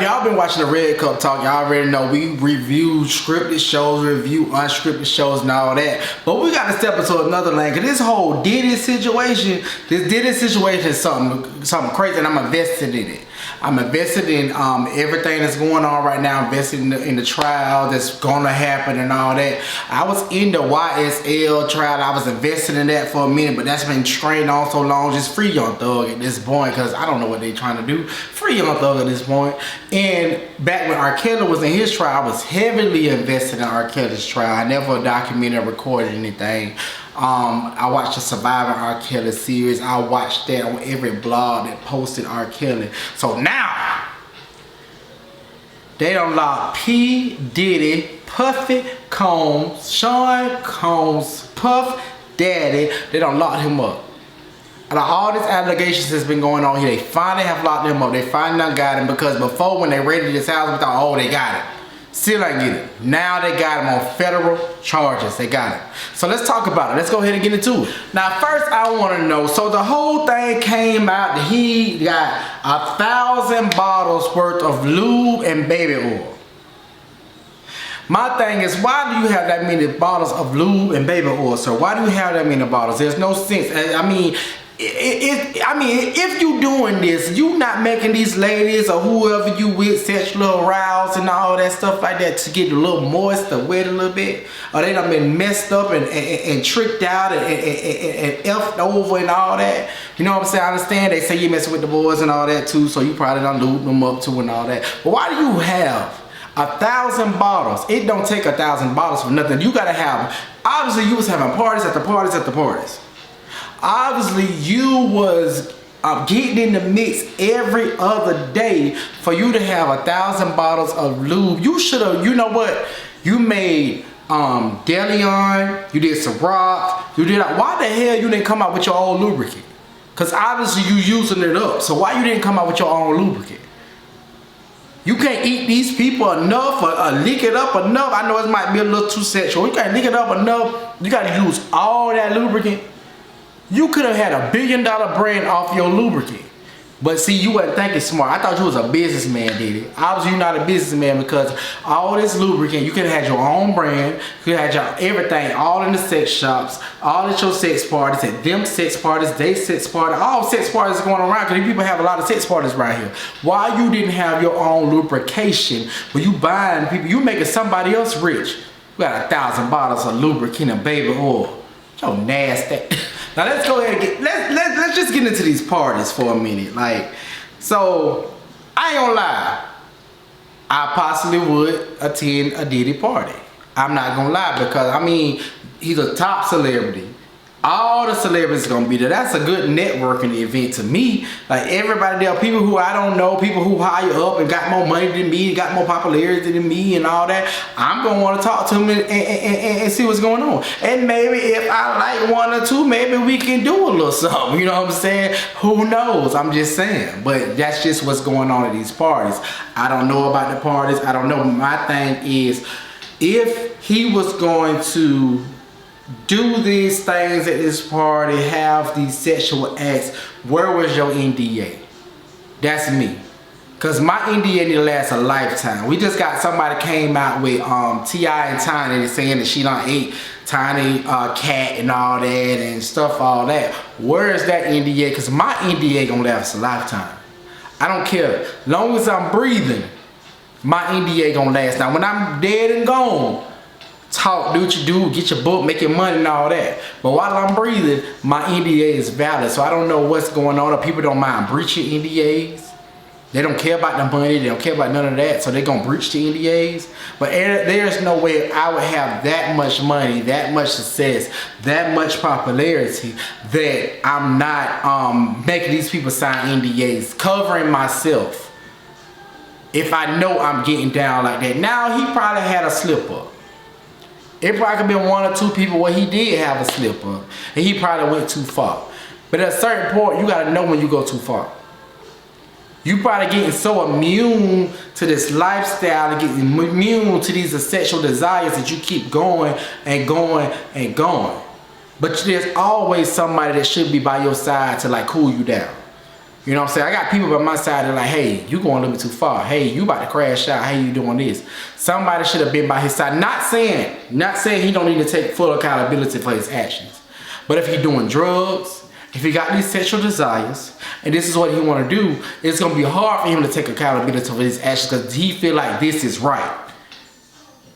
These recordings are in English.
if y'all been watching the Red Cup Talk, y'all already know we review scripted shows, review unscripted shows and all that. But we got to step into another lane, because this whole Diddy situation, is something crazy, and I'm invested in it. I'm invested in everything that's going on right now, invested in the trial that's going to happen and all that. I was in the YSL trial. I was invested in that for a minute, but that's been strained on so long. Just free Young Thug at this point, because I don't know what they're trying to do. Free Young Thug at this point. And back when R. Kelly was in his trial, I was heavily invested in R. Kelly's trial. I never documented or recorded anything. I watched the Survivor R. Kelly series. I watched that on every blog that posted R. Kelly. So now, they done locked P. Diddy, Puffy Combs, Sean Combs, Puff Daddy. They done locked him up. And all these allegations that's been going on here, they finally have locked him up. They finally done got him, because before, when they raided his house, we thought, oh, they got him. Still ain't get it. Now they got him on federal charges. They got him. So let's talk about it. Let's go ahead and get into it. Now first I want to know, so the whole thing came out that he got 1,000 bottles worth of lube and baby oil. My thing is, why do you have that many bottles of lube and baby oil, sir? Why do you have that many bottles? There's no sense. I mean, if you doing this, you not making these ladies or whoever you with sexually aroused and all that stuff like that to get a little moist or wet a little bit, or they done been messed up and tricked out and effed over and all that. You know what I'm saying? I understand they say you messing with the boys and all that too, so you probably done lube them up too and all that. But why do you have 1,000 bottles? It don't take 1,000 bottles for nothing. You gotta have, obviously you was having parties after parties after parties. Obviously you was getting in the mix every other day for you to have 1,000 bottles of lube. You should have, you know what? You made Deleon, you did Ciroc, you did, why the hell you didn't come out with your own lubricant? Because obviously you using it up. So why you didn't come out with your own lubricant? You can't eat these people enough or lick it up enough. I know it might be a little too sexual. You can't lick it up enough. You got to use all that lubricant. You could have had $1 billion brand off your lubricant. But see, you wasn't thinking smart. I thought you was a businessman, Diddy. Obviously, you're not a businessman, because all this lubricant, you could have had your own brand. You could have had your everything, all in the sex shops, all at your sex parties, at them sex parties, they sex parties, all sex parties going around, because people have a lot of sex parties around here. Why you didn't have your own lubrication? When you buying people, you making somebody else rich. You got 1,000 bottles of lubricant and baby oil. So nasty. Now let's go ahead and get, let's just get into these parties for a minute. Like, so I ain't gonna lie, I possibly would attend a Diddy party. I'm not gonna lie, because I mean, he's a top celebrity. All the celebrities gonna be there. That's a good networking event to me. Like, everybody there, people who I don't know, people who higher up and got more money than me, got more popularity than me and all that. I'm gonna want to talk to them and see what's going on. And maybe if I like one or two, maybe we can do a little something. You know what I'm saying? Who knows? I'm just saying. But that's just what's going on at these parties. I don't know about the parties. I don't know. My thing is, if he was going to do these things at this party, have these sexual acts, where was your NDA? That's me. Because my NDA need to last a lifetime. We just got somebody came out with T.I. and Tiny saying that she done ate Tiny cat and all that and stuff, all that. Where is that NDA? Because my NDA gonna last a lifetime. I don't care. Long as I'm breathing, my NDA gonna last. Now when I'm dead and gone, talk, do what you do, get your book, make your money and all that. But while I'm breathing, my NDA is valid. So I don't know what's going on. Or people don't mind breaching NDAs. They don't care about the money. They don't care about none of that. So they're going to breach the NDAs. But there's no way I would have that much money, that much success, that much popularity that I'm not making these people sign NDAs, covering myself. If I know I'm getting down like that. Now, he probably had a slip up. It probably could have been one or two people where he did have a slip up, and he probably went too far. But at a certain point, you gotta know when you go too far. You probably getting so immune to this lifestyle and getting immune to these sexual desires that you keep going and going and going. But there's always somebody that should be by your side to like cool you down. You know what I'm saying? I got people by my side that are like, hey, you going a little bit too far. Hey, you about to crash out. Hey, you doing this? Somebody should have been by his side. Not saying he don't need to take full accountability for his actions. But if he doing drugs, if he got these sexual desires, and this is what he want to do, it's going to be hard for him to take accountability for his actions because he feel like this is right.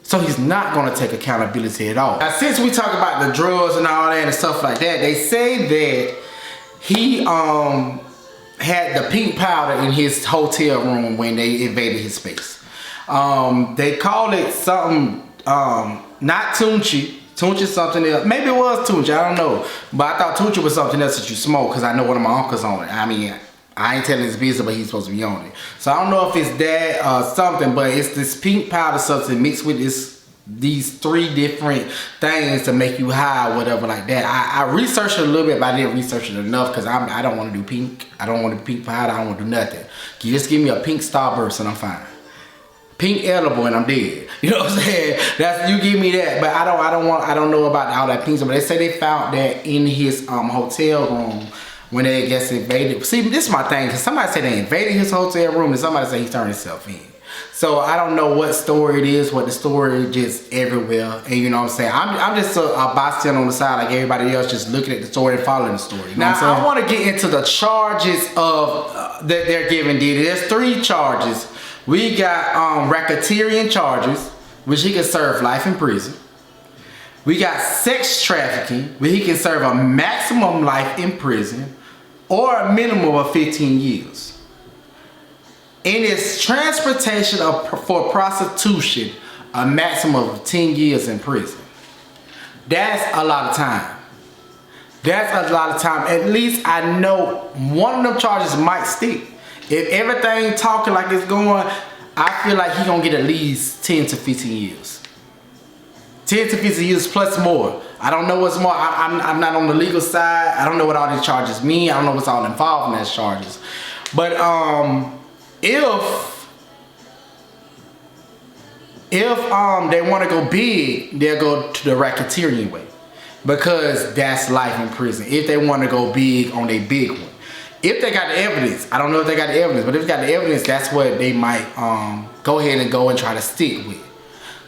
So he's not going to take accountability at all. Now, since we talk about the drugs and all that and stuff like that, they say that he had the pink powder in his hotel room when they invaded his space. They call it something, not Tunchi. Tunchi something else. Maybe it was Tunchi, I don't know. But I thought Tunchi was something else that you smoke because I know one of my uncles on it. I mean, I ain't telling his business, but he's supposed to be on it. So I don't know if it's that or something, but it's this pink powder substance mixed with these 3 different things to make you high or whatever like that. I researched it a little bit, but I didn't research it enough because I don't want to do pink. I don't want to do pink powder. I don't want to do nothing. You just give me a pink Starburst and I'm fine. Pink edible and I'm dead. You know what I'm saying? That's, you give me that, but I don't know about all that pink stuff. But they say they found that in his hotel room when they, I guess, invaded. See, this is my thing, because somebody said they invaded his hotel room and somebody said he turned himself in. So I don't know what story it is, what the story is just everywhere. And you know what I'm saying? I'm just a bystander on the side like everybody else, just looking at the story and following the story. You know what I'm saying? I want to get into the charges of that they're giving Diddy. There's 3 charges. We got racketeering charges, which he can serve life in prison. We got sex trafficking, where he can serve a maximum life in prison or a minimum of 15 years. And it's transportation for prostitution, a maximum of 10 years in prison. That's a lot of time. That's a lot of time. At least I know one of them charges might stick. If everything talking like it's going, I feel like he's going to get at least 10 to 15 years. 10 to 15 years plus more. I don't know what's more. I'm not on the legal side. I don't know what all these charges mean. I don't know what's all involved in those charges. But if they want to go big, they'll go to the racketeering way. Because that's life in prison. If they want to go big on their big one. If they got the evidence, I don't know if they got the evidence, but if they got the evidence, that's what they might go ahead and go and try to stick with.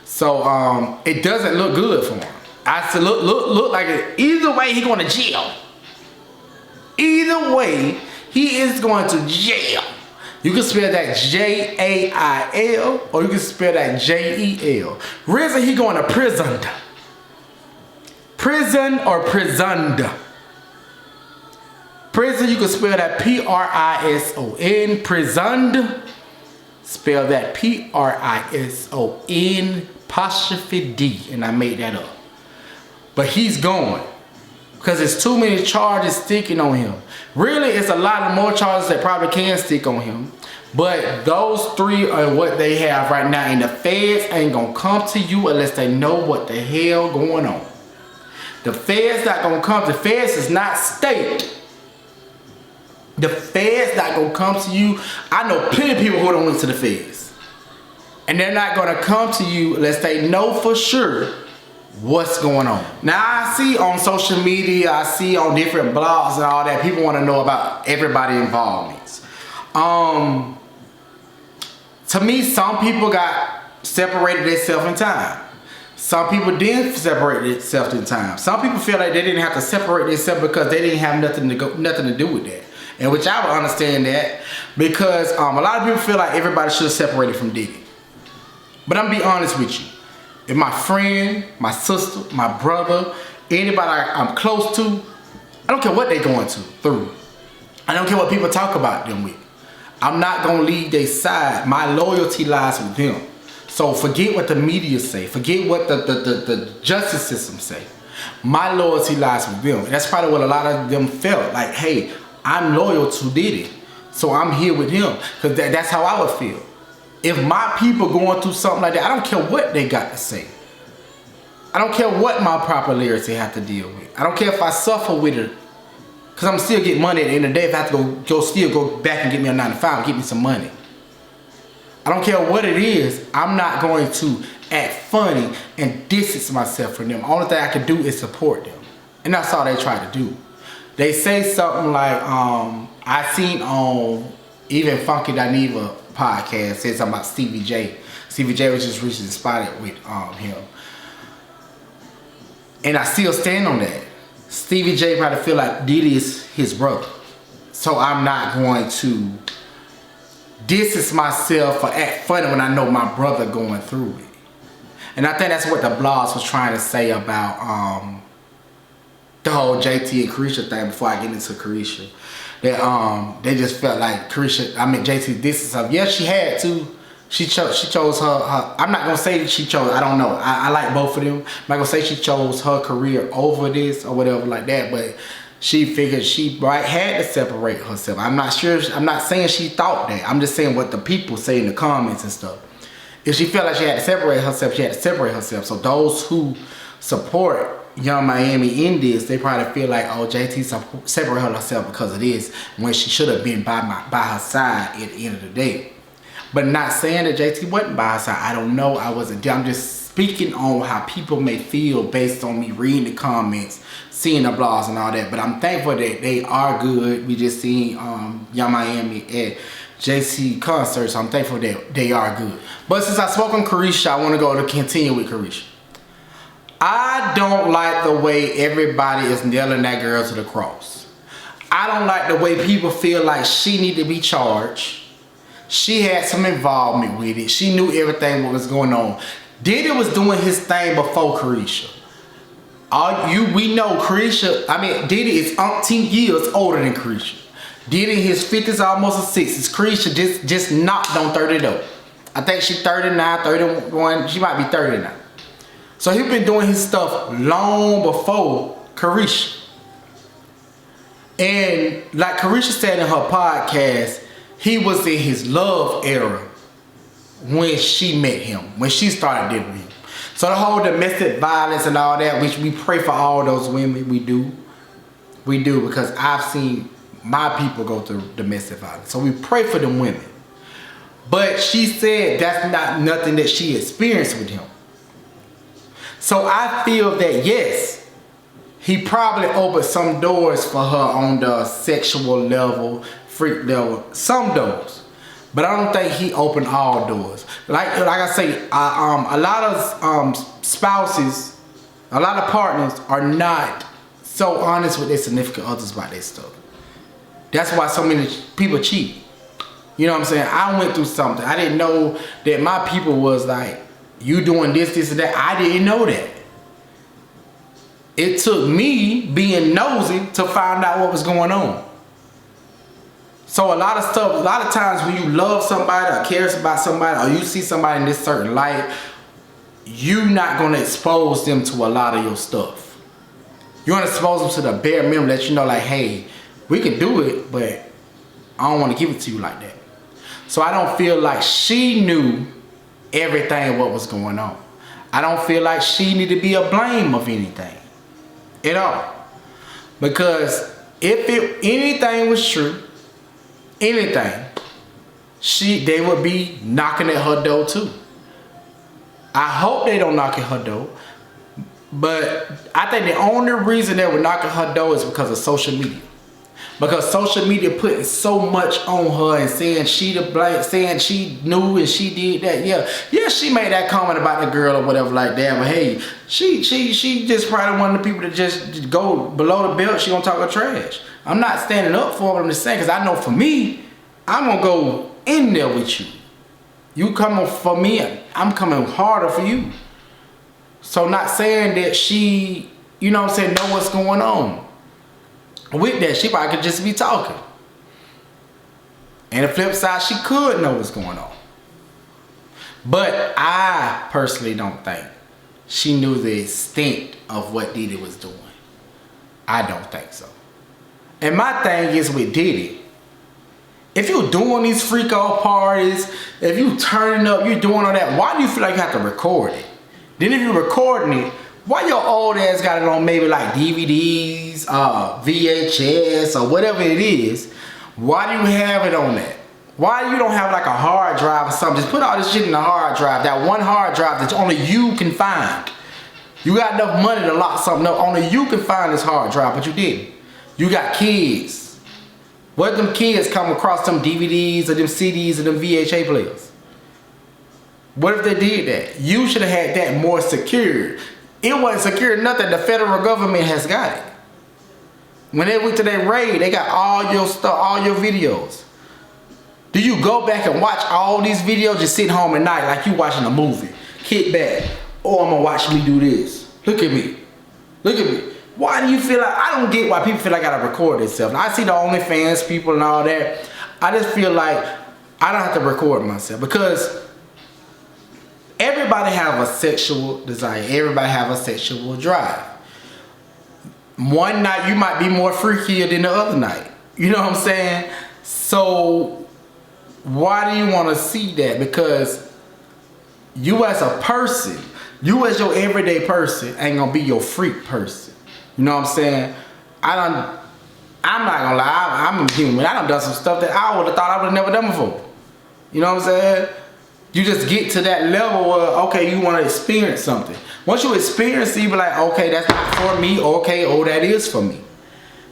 So it doesn't look good for him. I said look like it. Either way, he going to jail. Either way, he is going to jail. You can spell that J-A-I-L or you can spell that J-E-L. RZA, he going to prison. Prison or prisoned. Prison, you can spell that P-R-I-S-O-N. Prisoned, spell that P-R-I-S-O-N apostrophe D. And I made that up. But he's going. Because there's too many charges sticking on him. Really, it's a lot of more charges that probably can stick on him. But those 3 are what they have right now. And the feds ain't going to come to you unless they know what the hell going on. The feds not going to come. The feds is not state. The feds not gonna come to you. I know plenty of people who don't look to the feds. And they're not gonna come to you unless they know for sure what's going on. Now I see on social media, I see on different blogs and all that, people wanna know about everybody involvements. To me, some people got separated themselves in time. Some people didn't separate themselves in time. Some people feel like they didn't have to separate themselves because they didn't have nothing to do with that. And which I would understand that because a lot of people feel like everybody should have separated from Diddy. But I'm gonna be honest with you. If my friend, my sister, my brother, anybody I'm close to, I don't care what they're going through. I don't care what people talk about them with. I'm not gonna leave their side. My loyalty lies with them. So forget what the media say. Forget what the justice system say. My loyalty lies with them. And that's probably what a lot of them felt. Like, hey, I'm loyal to Diddy, so I'm here with him. Because that's how I would feel. If my people going through something like that, I don't care what they got to say. I don't care what my popularity have to deal with. I don't care if I suffer with it. Because I'm still getting money at the end of the day. If I have to still go back and get me a 9 to 5 and get me some money. I don't care what it is. I'm not going to act funny and distance myself from them. Only thing I can do is support them. And that's all they try to do. They say something like, I seen on even Funky Dineva podcast said something about Stevie J. Stevie J was just recently spotted with him. And I still stand on that. Stevie J probably feel like Diddy is his brother. So I'm not going to distance myself or act funny when I know my brother going through it. And I think that's what the blogs was trying to say about the whole JT and Carisha thing before I get into Carisha. That they just felt like JT distanced herself. Yeah, she had to. She chose her. I'm not gonna say that she chose. I don't know. I like both of them. I'm not gonna say she chose her career over this or whatever like that. But she figured she had to separate herself. I'm not sure. I'm not saying she thought that. I'm just saying what the people say in the comments and stuff. If she felt like she had to separate herself, she had to separate herself. So those who support Young Miami in this, they probably feel like, oh, JT separated herself because of this, when she should have been by her side at the end of the day. But not saying that JT wasn't by her side. I don't know. I wasn't there. I'm just speaking on how people may feel based on me reading the comments, seeing the blogs and all that. But I'm thankful that they are good. We just seen Young Miami at JC concerts. So I'm thankful that they are good. But since I spoke on Carisha, I want to go to continue with Carisha. I don't like the way everybody is nailing that girl to the cross. I don't like the way people feel like she need to be charged. She had some involvement with it. She knew everything what was going on. Diddy was doing his thing before Carisha. We know Carisha, Diddy is umpteen years older than Carisha. Diddy in his 50s, almost his 60s. Carisha just knocked on 30 though. I think she's 39, 31, she might be 30 now. So he been doing his stuff long before Carisha. And like Carisha said in her podcast, he was in his love era when she met him, when she started dealing with him. So the whole domestic violence and all that, which we pray for all those women, we do. We do, because I've seen my people go through domestic violence. So we pray for them women. But she said that's not nothing that she experienced with him. So I feel that yes, he probably opened some doors for her on the sexual level, freak level, some doors. But I don't think he opened all doors. Like I say, a lot of spouses, a lot of partners are not so honest with their significant others about their stuff. That's why so many people cheat. You know what I'm saying? I went through something. I didn't know that my people was like, you doing this, this, and that. I didn't know that. It took me being nosy to find out what was going on. So a lot of times when you love somebody or cares about somebody or you see somebody in this certain light, you're not going to expose them to a lot of your stuff. You're going to expose them to the bare minimum, let you know like, hey, we can do it, but I don't want to give it to you like that. So I don't feel like she knew everything what was going on. I don't feel like she needed to be a blame of anything at all. Because if anything was true, anything, they would be knocking at her door too. I hope they don't knock at her door. But I think the only reason they would knock at her door is because of social media. Because social media putting so much on her and saying she the blame, saying she knew and she did that. Yeah, she made that comment about the girl or whatever like that. But hey, she just probably one of the people that just go below the belt. She gonna talk her trash. I'm not standing up for what I'm just saying, because I know for me, I'm gonna go in there with you. You coming for me, I'm coming harder for you. So not saying that she, you know what I'm saying, know what's going on. With that, she probably could just be talking. And the flip side, she could know what's going on. But I personally don't think she knew the extent of what Diddy was doing. I don't think so. And my thing is with Diddy, if you're doing these freak out parties, if you turning up, you're doing all that, why do you feel like you have to record it? Then if you're recording it, why your old ass got it on maybe like DVDs, VHS, or whatever it is? Why do you have it on that? Why you don't have like a hard drive or something? Just put all this shit in a hard drive, that one hard drive that only you can find. You got enough money to lock something up, only you can find this hard drive, but you didn't. You got kids. What if them kids come across them DVDs or them CDs or them VHA players? What if they did that? You should have had that more secured. It wasn't secure nothing. The federal government has got it. When they went to that raid, they got all your stuff, all your videos. Do you go back and watch all these videos, just sit home at night like you watching a movie? Kick back. Oh, I'm gonna watch me do this. Look at me. Look at me. Why do you feel like, I don't get why people feel like I gotta record themselves. I see the OnlyFans people and all that. I just feel like I don't have to record myself because everybody have a sexual desire. Everybody have a sexual drive. One night you might be more freakier than the other night. You know what I'm saying? So why do you want to see that? Because you as a person, you as your everyday person ain't gonna be your freak person. You know what I'm saying? I'm not gonna lie, I'm a human. I done some stuff that I would have thought I would have never done before. You know what I'm saying? You just get to that level where, okay, you want to experience something. Once you experience it, you be like, okay, that's not for me. Okay, oh, that is for me.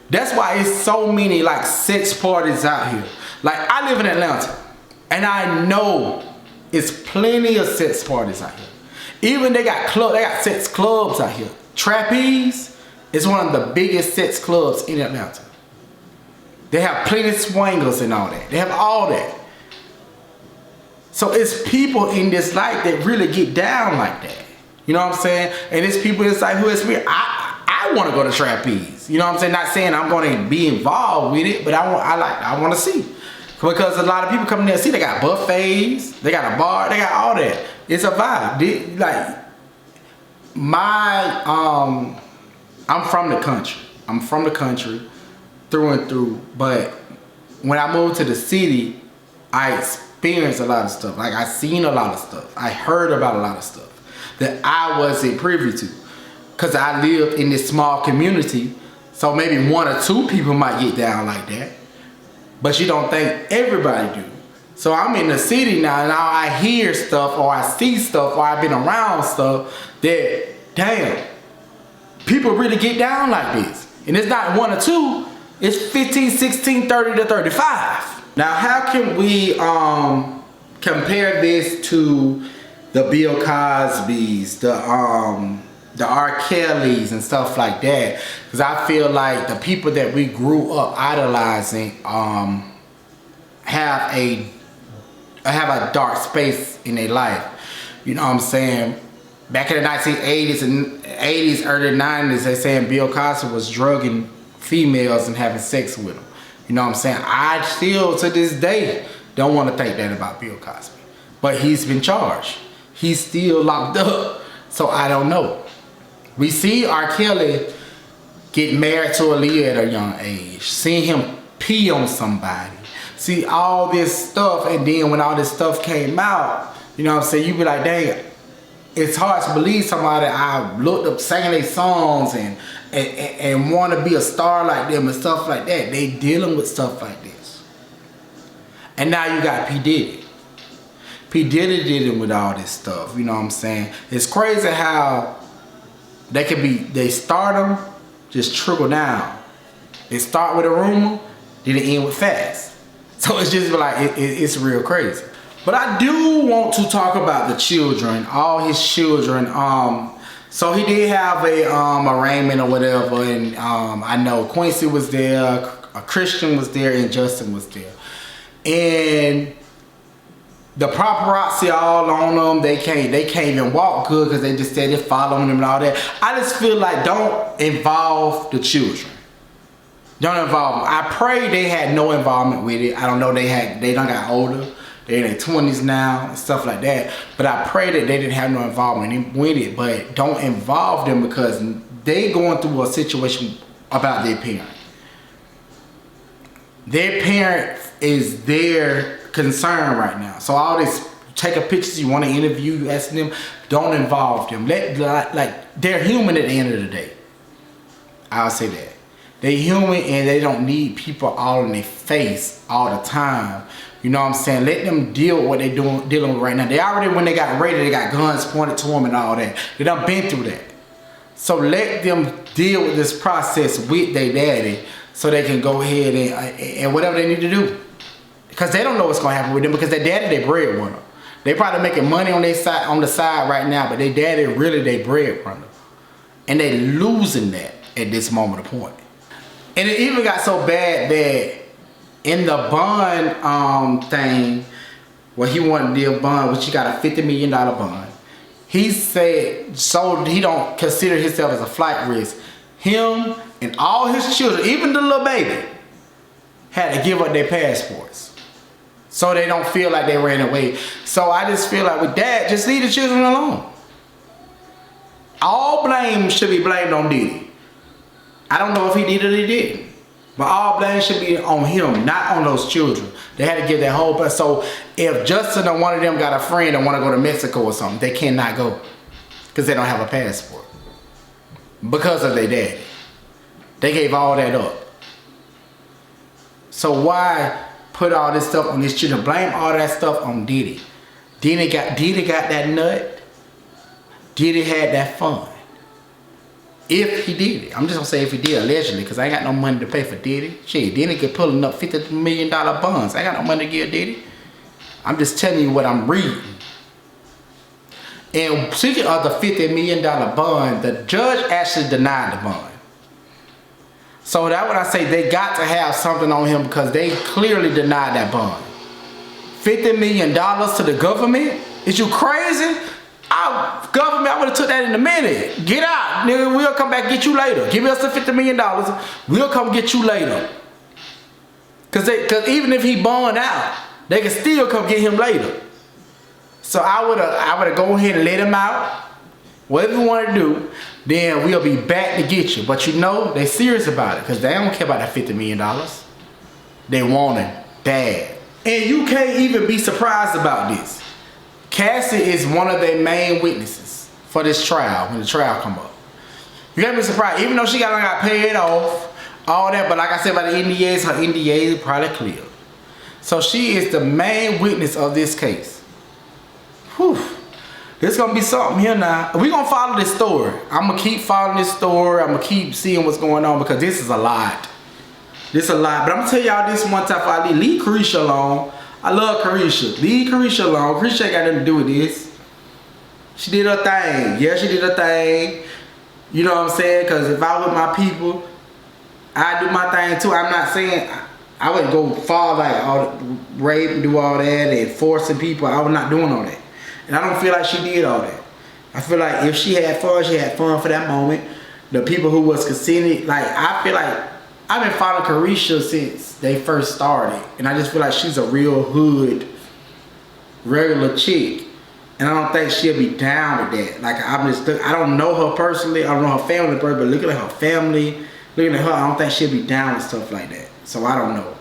That's why it's so many like sex parties out here. Like, I live in Atlanta, and I know it's plenty of sex parties out here. Even they got sex clubs out here. Trapeze is one of the biggest sex clubs in Atlanta. They have plenty of swingers and all that. They have all that. So it's people in this life that really get down like that. You know what I'm saying? And it's people inside who experience. I want to go to trapeze. You know what I'm saying? Not saying I'm going to be involved with it, but I want to see. Because a lot of people come in there and see, they got buffets, they got a bar, they got all that. It's a vibe. Like, I'm from the country. I'm from the country through and through. But when I moved to the city, I experienced a lot of stuff. Like, I seen a lot of stuff. I heard about a lot of stuff that I wasn't privy to. Because I lived in this small community. So maybe one or two people might get down like that. But you don't think everybody do. So I'm in the city now, and now I hear stuff, or I see stuff, or I've been around stuff that, damn, people really get down like this. And it's not one or two, it's 15, 16, 30 to 35. Now, how can we compare this to the Bill Cosby's, the R. Kelly's and stuff like that? Because I feel like the people that we grew up idolizing have a dark space in their life. You know what I'm saying? Back in the 1980s and 80s, early 90s, they saying Bill Cosby was drugging females and having sex with them. You know what I'm saying? I still, to this day, don't want to think that about Bill Cosby. But he's been charged. He's still locked up. So I don't know. We see R. Kelly get married to Aaliyah at a young age. Seeing him pee on somebody. See all this stuff, and then when all this stuff came out, you know what I'm saying, you be like, dang, it's hard to believe somebody I looked up singing their songs and want to be a star like them and stuff like that. They dealing with stuff like this. And now you got P. Diddy. P. Diddy dealing with all this stuff, you know what I'm saying? It's crazy how they start them, just trickle down. They start with a rumor, then they end with facts. So it's just like, it's real crazy. But I do want to talk about the children, all his children. So he did have a arraignment or whatever, and I know Quincy was there, Christian was there, and Justin was there. And the paparazzi all on them. They can't even walk good because they just said they're following them and all that. I just feel like, don't involve the children. Don't involve them. I pray they had no involvement with it. I don't know, they done got older. They're in their 20s now and stuff like that. But I pray that they didn't have no involvement with it. But don't involve them because they going through a situation about their parent. Their parent is their concern right now. So all this taking pictures, you want to interview, you asking them, don't involve them. Like, they're human at the end of the day. I'll say that. They're human and they don't need people all in their face all the time. You know what I'm saying? Let them deal with what they're dealing with right now. They already, when they got raided, they got guns pointed to them and all that. They done been through that. So let them deal with this process with their daddy so they can go ahead and whatever they need to do. Because they don't know what's gonna happen with them because their daddy, they breadwinner. They probably making money on their side, on the side right now, but their daddy really they breadwinner. And they losing that at this moment of point. And it even got so bad that in the bond thing, where he wanted to deal bond, which he got a $50 million bond, he said so he don't consider himself as a flight risk. Him and all his children, even the little baby, had to give up their passports. So they don't feel like they ran away. So I just feel like with that, just leave the children alone. All blame should be blamed on Diddy. I don't know if he did it or he didn't. But all blame should be on him, not on those children. They had to give that whole... So if Justin or one of them got a friend and want to go to Mexico or something, they cannot go. Because they don't have a passport. Because of their daddy. They gave all that up. So why put all this stuff on these children? Blame all that stuff on Diddy. Diddy got that nut. Diddy had that fun. If he did it. I'm just gonna say if he did, allegedly, because I ain't got no money to pay for Diddy. Shit, Diddy could pulling up $50 million bonds. I ain't got no money to give Diddy. I'm just telling you what I'm reading. And speaking of the $50 million bond, the judge actually denied the bond. So that's what I say, they got to have something on him because they clearly denied that bond. $50 million to the government? Is you crazy? Government, I would have took that in a minute. Get out, nigga. We'll come back and get you later. Give us the $50 million. We'll come get you later. Cause even if he bond out, they can still come get him later. So I would have go ahead and let him out. Whatever you want to do, then we'll be back to get you. But you know, they serious about it because they don't care about that $50 million. They want it bad. And you can't even be surprised about this. Cassie is one of their main witnesses for this trial, when the trial come up. You can't be surprised, even though she got paid off, all that, but like I said about the NDAs, her NDA is probably clear. So she is the main witness of this case. Whew. There's gonna be something here now. We're gonna follow this story. I'm gonna keep following this story. I'm gonna keep seeing what's going on because this is a lot. This is a lot. But I'm gonna tell y'all this one time before I leave Carisha alone. I love Carisha. Leave Carisha alone. Carisha ain't got nothing to do with this. She did her thing. Yeah, she did her thing. You know what I'm saying? Because if I was with my people, I do my thing too. I'm not saying I wouldn't go far like all rape and do all that and forcing people. I was not doing all that. And I don't feel like she did all that. I feel like if she had fun for that moment. The people who was consenting, like I feel like I've been following Carisha since they first started, and I just feel like she's a real hood, regular chick, and I don't think she'll be down with that. Like I don't know her personally, I don't know her family personally, but looking at her family, looking at her, I don't think she'll be down with stuff like that. So I don't know.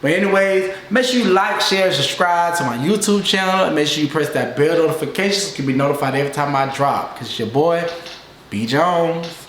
But anyways, make sure you like, share, and subscribe to my YouTube channel, and make sure you press that bell notification so you can be notified every time I drop. Cause it's your boy, B Jones.